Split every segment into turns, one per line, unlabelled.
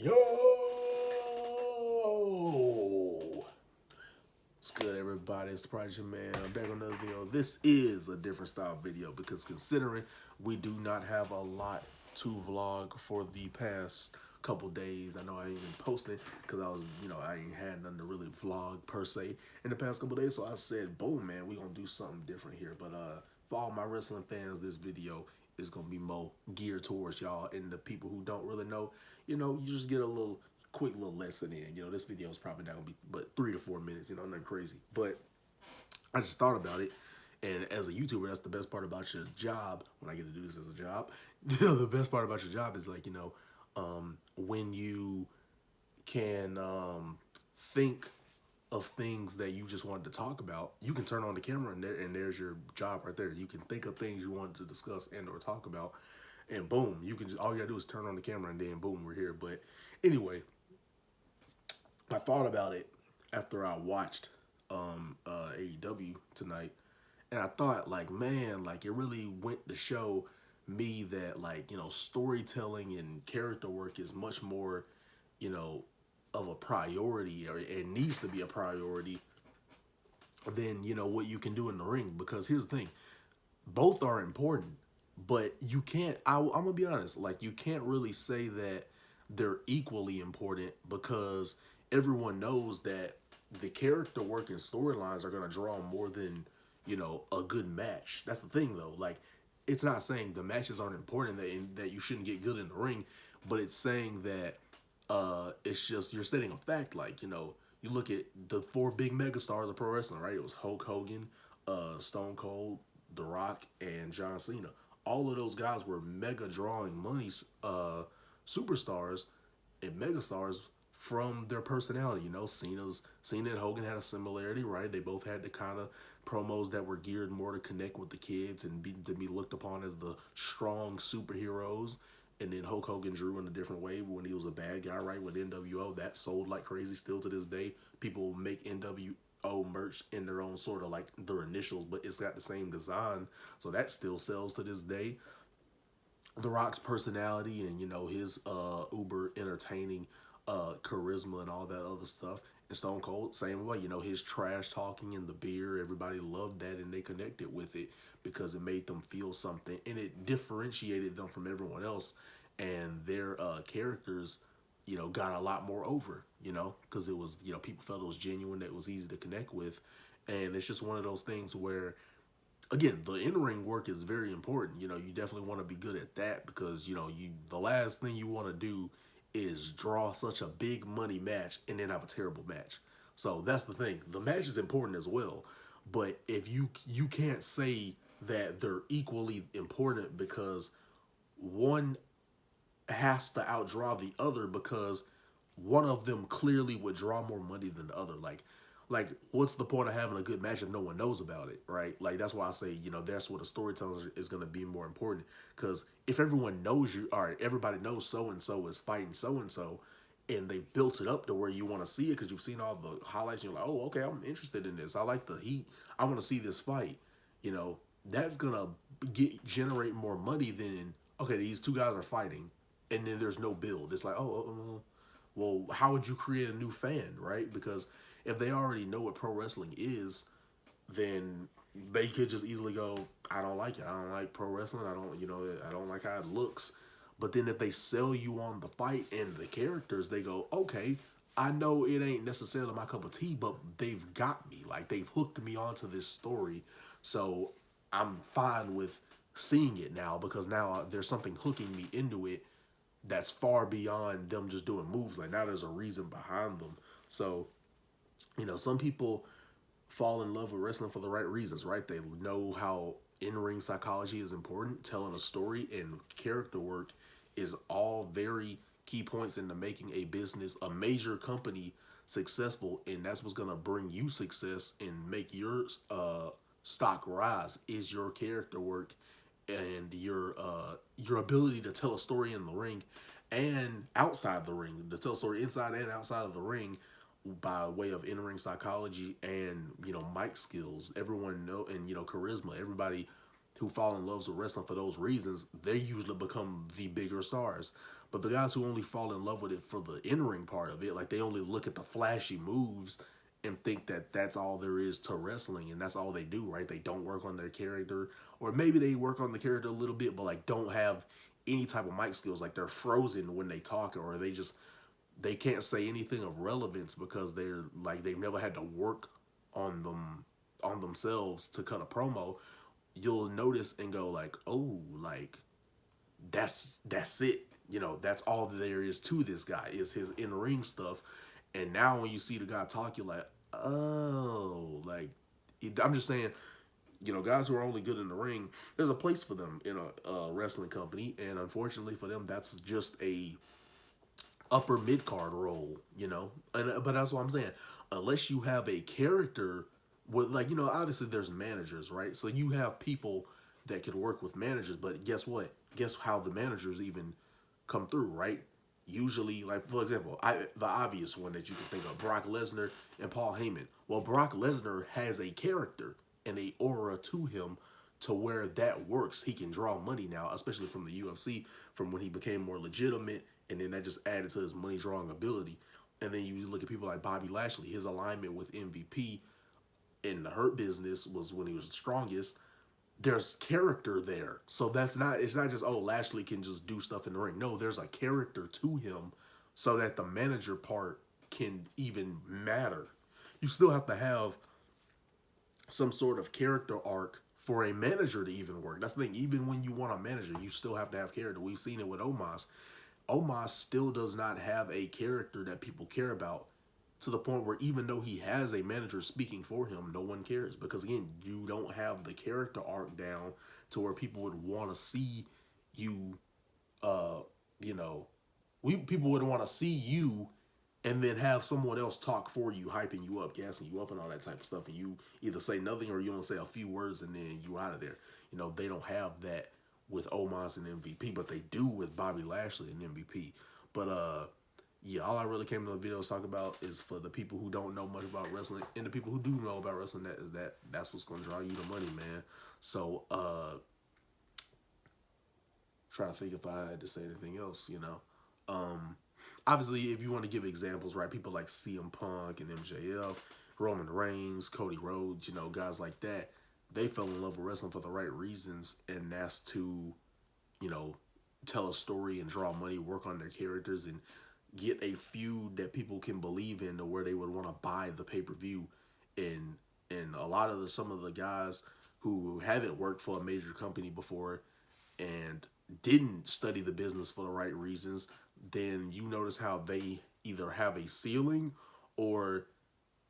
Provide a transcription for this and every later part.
Yo, what's good, everybody? It's the Project Man. I'm back on another video. This is a different style video because considering we do not have a lot to vlog for the past couple days. I know I ain't been posting because I ain't had nothing to really vlog per se in the past couple days. So I said, boom, man, we gonna do something different here. But for all my wrestling fans, this video is gonna be more geared towards y'all and the people who don't really know. You just get a little quick little lesson in. This video is probably not gonna be but 3 to 4 minutes. Nothing crazy. But I just thought about it, and as a YouTuber, that's the best part about your job. When I get to do this as a job, the best part about your job is like when you can think of things that you just wanted to talk about. You can turn on the camera and there's your job right there. You can think of things you wanted to discuss and or talk about, and boom, you can just all you gotta do is turn on the camera and then boom, we're here. But anyway, I thought about it after I watched AEW tonight, and I thought like, man, like it really went to show me that like storytelling and character work is much more you know of a priority, or it needs to be a priority than what you can do in the ring. Because here's the thing, both are important, but you can't I'm gonna be honest, like you can't really say that they're equally important, because everyone knows that the character work and storylines are gonna draw more than a good match. That's the thing though, like it's not saying the matches aren't important, that you shouldn't get good in the ring, but it's saying that it's just you're stating a fact. Like you look at the four big megastars of pro wrestling, right? It was Hulk Hogan, Stone Cold, The Rock, and John Cena. All of those guys were mega drawing money superstars and megastars from their personality. Cena and Hogan had a similarity, right? They both had the kind of promos that were geared more to connect with the kids and to be looked upon as the strong superheroes. And then Hulk Hogan drew in a different way when he was a bad guy, right? With NWO, that sold like crazy still to this day. People make NWO merch in their own sort of like their initials, but it's got the same design, so that still sells to this day. The Rock's personality and his uber entertaining charisma and all that other stuff. And Stone Cold, same way. His trash talking and the beer, everybody loved that and they connected with it because it made them feel something and it differentiated them from everyone else. And their characters, got a lot more over, because it was, people felt it was genuine, that it was easy to connect with. And it's just one of those things where, again, the in-ring work is very important. You definitely want to be good at that, because the last thing you want to do is draw such a big money match and then have a terrible match. So that's the thing. The match is important as well, but if you can't say that they're equally important, because one has to outdraw the other, because one of them clearly would draw more money than the other. Like what's the point of having a good match if no one knows about it, right? Like that's why I say, that's what a storyteller is going to be more important. Because if everyone knows you, all right, everybody knows so and so is fighting so and they built it up to where you want to see it because you've seen all the highlights and you're like, oh, okay, I'm interested in this. I like the heat. I want to see this fight. That's gonna generate more money than, okay, these two guys are fighting and then there's no build. It's like, well, how would you create a new fan, right? Because if they already know what pro wrestling is, then they could just easily go, I don't like it. I don't like pro wrestling. I don't like how it looks. But then if they sell you on the fight and the characters, they go, okay, I know it ain't necessarily my cup of tea, but they've got me. Like they've hooked me onto this story. So I'm fine with seeing it now, because now there's something hooking me into it that's far beyond them just doing moves. Like now there's a reason behind them. So, some people fall in love with wrestling for the right reasons, right? They know how in-ring psychology is important, telling a story and character work is all very key points into making a business, a major company, successful, and that's what's gonna bring you success and make your stock rise, is your character work and your ability to tell a story in the ring and outside the ring, to tell a story inside and outside of the ring by way of in-ring psychology and mic skills. Everyone know, and charisma. Everybody who fall in love with wrestling for those reasons, they usually become the bigger stars. But the guys who only fall in love with it for the in-ring part of it, like they only look at the flashy moves and think that that's all there is to wrestling and that's all they do, right? They don't work on their character, or maybe they work on the character a little bit, but like don't have any type of mic skills. Like they're frozen when they talk, or they can't say anything of relevance because they're like they've never had to work on themselves to cut a promo. You'll notice and go like, oh, like that's it. That's all there is to this guy is his in-ring stuff. And now when you see the guy talk, you're like, oh, like I'm just saying, guys who are only good in the ring, there's a place for them in a wrestling company, and unfortunately for them, that's just a upper mid card role, but that's what I'm saying. Unless you have a character with, like, obviously there's managers, right? So you have people that could work with managers, but guess what? Guess how the managers even come through, right? Usually, like, for example, the obvious one that you can think of, Brock Lesnar and Paul Heyman. Well, Brock Lesnar has a character and a aura to him to where that works. He can draw money now, especially from the UFC, from when he became more legitimate, and then that just added to his money drawing ability. And then you look at people like Bobby Lashley, his alignment with MVP in the Hurt Business was when he was the strongest. There's character there. So it's not just, oh, Lashley can just do stuff in the ring. No, there's a character to him so that the manager part can even matter. You still have to have some sort of character arc for a manager to even work. That's the thing. Even when you want a manager, you still have to have character. We've seen it with Omos. Omos still does not have a character that people care about, to the point where even though he has a manager speaking for him, no one cares. Because again, you don't have the character arc down to where people would want to see you, people would want to see you and then have someone else talk for you, hyping you up, gassing you up and all that type of stuff. And you either say nothing or you only say a few words and then you out of there. They don't have that with Omos and MVP, but they do with Bobby Lashley and MVP. But, yeah, all I really came to the video to talk about is for the people who don't know much about wrestling and the people who do know about wrestling, that's what's going to draw you the money, man. So, trying to think if I had to say anything else, Obviously, if you want to give examples, right, people like CM Punk and MJF, Roman Reigns, Cody Rhodes, guys like that, they fell in love with wrestling for the right reasons, and that's to, tell a story and draw money, work on their characters, and get a feud that people can believe in to where they would want to buy the pay-per-view. And a lot of some of the guys who haven't worked for a major company before and didn't study the business for the right reasons, then you notice how they either have a ceiling or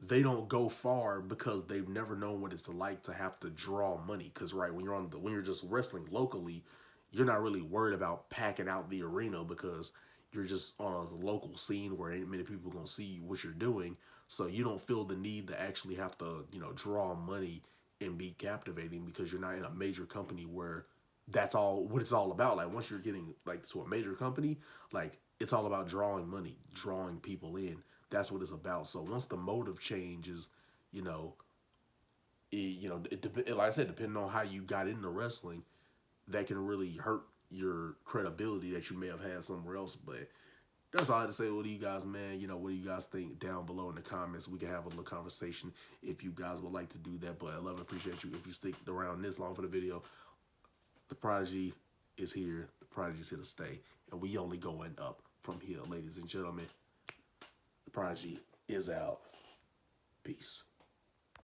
they don't go far because they've never known what it's like to have to draw money. Because, right, when you're just wrestling locally, you're not really worried about packing out the arena because you're just on a local scene where ain't many people gonna see what you're doing. So you don't feel the need to actually have to, draw money and be captivating because you're not in a major company where that's all what it's all about. Like, once you're getting like to a major company, like it's all about drawing money, drawing people in. That's what it's about. So once the motive changes, like I said, depending on how you got into wrestling, that can really hurt your credibility that you may have had somewhere else. But that's all I had to say. What do you guys, man? What do you guys think down below in the comments? We can have a little conversation if you guys would like to do that. But I love and appreciate you if you stick around this long for the video. The Prodigy is here. The Prodigy is here to stay. And we only going up from here, ladies and gentlemen. The Prodigy is out. Peace.